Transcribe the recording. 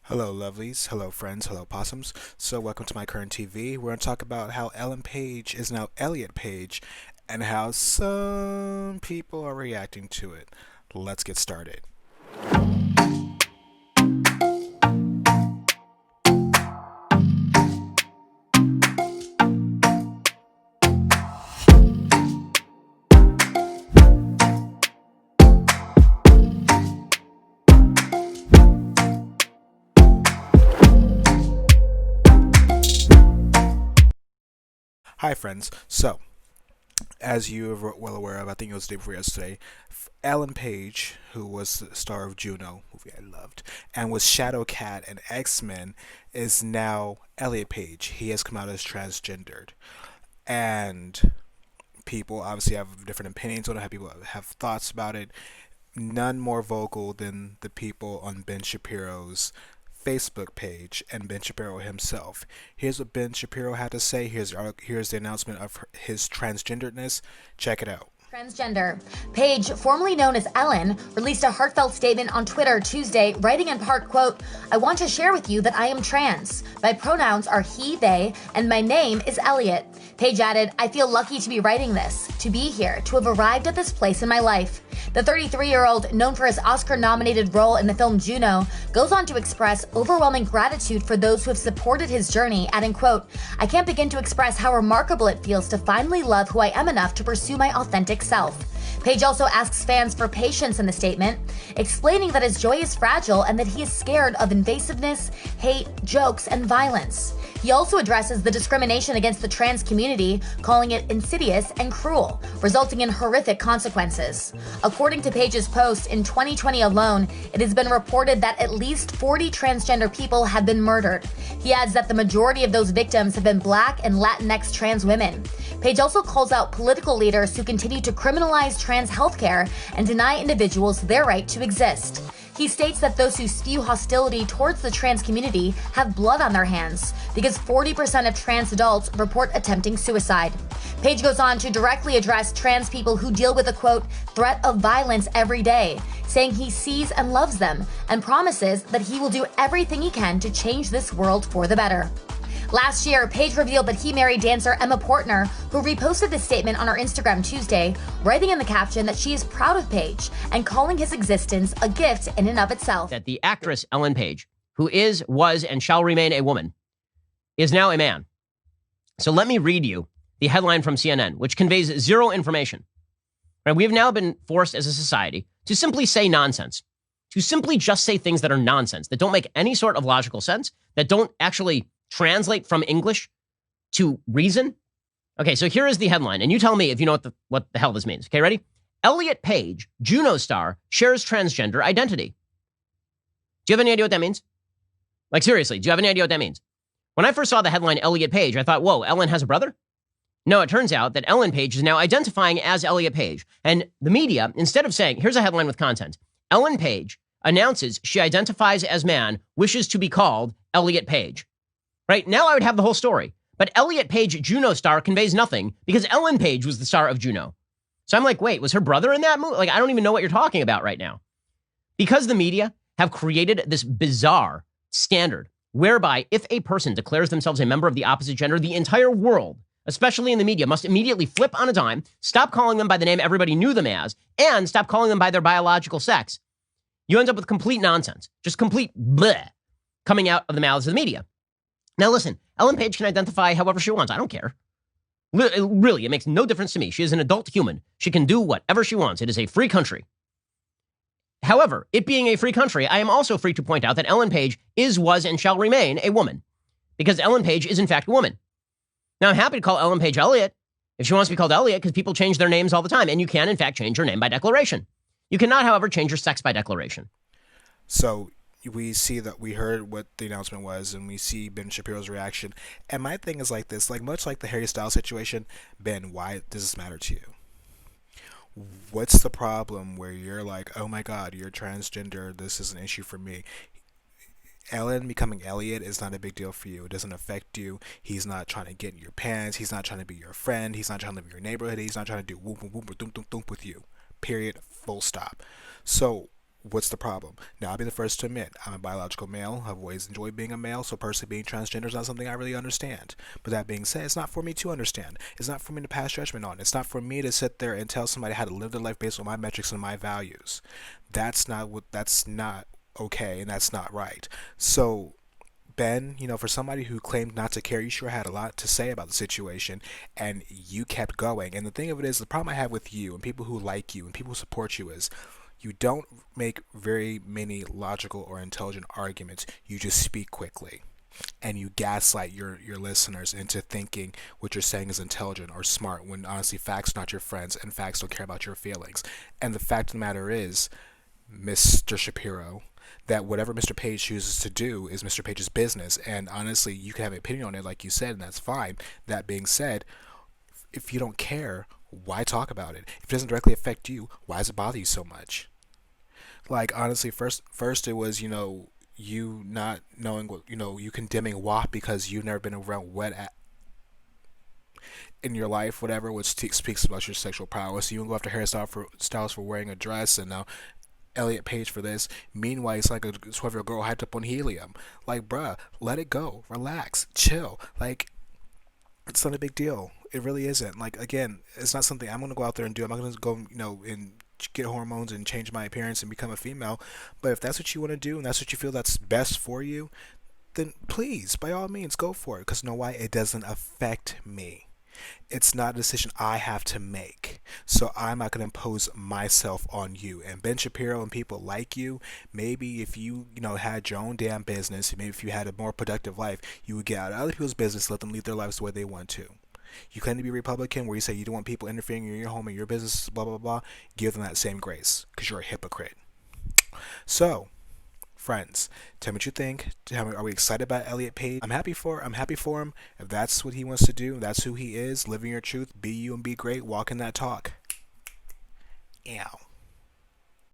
Hello, lovelies. Hello, friends. Hello, possums. So, welcome to my current TV. We're going to talk about how Ellen Page is now Elliot Page and how some people are reacting to it. Let's get started. Hi, friends. So, as you are well aware of, I think it was the day before yesterday, Ellen Page, who was the star of Juno, movie I loved, and was Shadowcat and X-Men, is now Elliot Page. He has come out as transgendered. And people obviously have different opinions on it, have people have thoughts about it. None more vocal than the people on Ben Shapiro's Facebook page and Ben Shapiro himself. Here's what Ben Shapiro had to say. Here's the announcement of his transgenderedness. Check it out. Transgender. Page, formerly known as Ellen, released a heartfelt statement on Twitter Tuesday, writing in part, quote, "I want to share with you that I am trans. My pronouns are he, they, and my name is Elliot." Page added, "I feel lucky to be writing this, to be here, to have arrived at this place in my life." The 33-year-old, known for his Oscar-nominated role in the film Juno, goes on to express overwhelming gratitude for those who have supported his journey, adding, quote, "I can't begin to express how remarkable it feels to finally love who I am enough to pursue my authentic self." Page also asks fans for patience in the statement, explaining that his joy is fragile and that he is scared of invasiveness, hate, jokes, and violence. He also addresses the discrimination against the trans community, calling it insidious and cruel, resulting in horrific consequences. According to Page's post, in 2020 alone, it has been reported that at least 40 transgender people have been murdered. He adds that the majority of those victims have been Black and Latinx trans women. Page also calls out political leaders who continue to criminalize trans healthcare and deny individuals their right to exist. He states that those who spew hostility towards the trans community have blood on their hands because 40% of trans adults report attempting suicide. Page goes on to directly address trans people who deal with a, quote, "threat of violence every day," saying he sees and loves them and promises that he will do everything he can to change this world for the better. Last year, Page revealed that he married dancer Emma Portner, who reposted this statement on her Instagram Tuesday, writing in the caption that she is proud of Page and calling his existence a gift in and of itself. That the actress Ellen Page, who is, was, and shall remain a woman, is now a man. So let me read you the headline from CNN, which conveys zero information. Right, we have now been forced as a society to simply say nonsense, to simply just say things that are nonsense, that don't make any sort of logical sense, that don't actually translate from English to reason. Okay, so here is the headline, and you tell me if you know what the hell this means. Okay, ready? Elliot Page, Juno star, shares transgender identity. Do you have any idea what that means? Like, seriously, do you have any idea what that means? When I first saw the headline Elliot Page, I thought, whoa, Ellen has a brother? No, it turns out that Ellen Page is now identifying as Elliot Page. And the media, instead of saying, here's a headline with content, Ellen Page announces she identifies as man, wishes to be called Elliot Page. Right? Now I would have the whole story. But Elliot Page, Juno star, conveys nothing because Ellen Page was the star of Juno. So I'm like, wait, was her brother in that movie? Like, I don't even know what you're talking about right now. Because the media have created this bizarre standard whereby if a person declares themselves a member of the opposite gender, the entire world, especially in the media, must immediately flip on a dime, stop calling them by the name everybody knew them as, and stop calling them by their biological sex. You end up with complete nonsense, just complete bleh coming out of the mouths of the media. Now listen, Ellen Page can identify however she wants. I don't care. Really, it makes no difference to me. She is an adult human. She can do whatever she wants. It is a free country. However, it being a free country, I am also free to point out that Ellen Page is, was, and shall remain a woman. Because Ellen Page is in fact a woman. Now I'm happy to call Ellen Page Elliot if she wants to be called Elliot because people change their names all the time. And you can in fact change your name by declaration. You cannot, however, change your sex by declaration. So, we see that we heard what the announcement was and we see Ben Shapiro's reaction. And my thing is like this, like much like the Harry Styles situation, Ben, why does this matter to you? What's the problem where you're like, oh my God, you're transgender, this is an issue for me? Ellen becoming Elliot is not a big deal for you. It doesn't affect you. He's not trying to get in your pants. He's not trying to be your friend. He's not trying to live in your neighborhood. He's not trying to do whoop, whoop, whoop, or thump, thump, thump with you. Period. Full stop. So What's the problem? Now, I'll be the first to admit I'm a biological male. I've always enjoyed being a male, so personally being transgender is not something I really understand. But that being said, it's not for me to understand. It's not for me to pass judgment on. It's not for me to sit there and tell somebody how to live their life based on my metrics and my values. That's not okay, and that's not right. So, Ben, for somebody who claimed not to care, you sure had a lot to say about the situation, and you kept going. And the thing of it is, the problem I have with you and people who like you and people who support you is you don't make very many logical or intelligent arguments. You just speak quickly. And you gaslight your listeners into thinking what you're saying is intelligent or smart when honestly facts are not your friends and facts don't care about your feelings. And the fact of the matter is, Mr. Shapiro, that whatever Mr. Page chooses to do is Mr. Page's business. And honestly, you can have an opinion on it, like you said, and that's fine. That being said, if you don't care, why talk about it? If it doesn't directly affect you, why does it bother you so much? Like honestly, first it was you not knowing what you condemning WAP because you've never been around in your life, whatever, which speaks about your sexual prowess. You can go after styles for wearing a dress, and now Elliot Page for this. Meanwhile, it's like a 12-year-old girl hyped up on helium. Like, bruh, let it go, relax, chill. Like, it's not a big deal. It really isn't. Like, again, it's not something I'm gonna go out there and do. I'm not gonna go, and get hormones and change my appearance and become a female. But if that's what you want to do and that's what you feel that's best for you, then please, by all means, go for it. Because you know why? It doesn't affect me. It's not a decision I have to make. So I'm not going to impose myself on you. And Ben Shapiro and people like you, maybe if you, had your own damn business, maybe if you had a more productive life, you would get out of other people's business, let them lead their lives the way they want to. You claim to be Republican where you say you don't want people interfering in your home and your business, blah, blah, blah. Give them that same grace because you're a hypocrite. So, friends, tell me what you think. Tell me, are we excited about Elliot Page? I'm happy for him. If that's what he wants to do, that's who he is. Living your truth, be you and be great. Walk in that talk. Ow.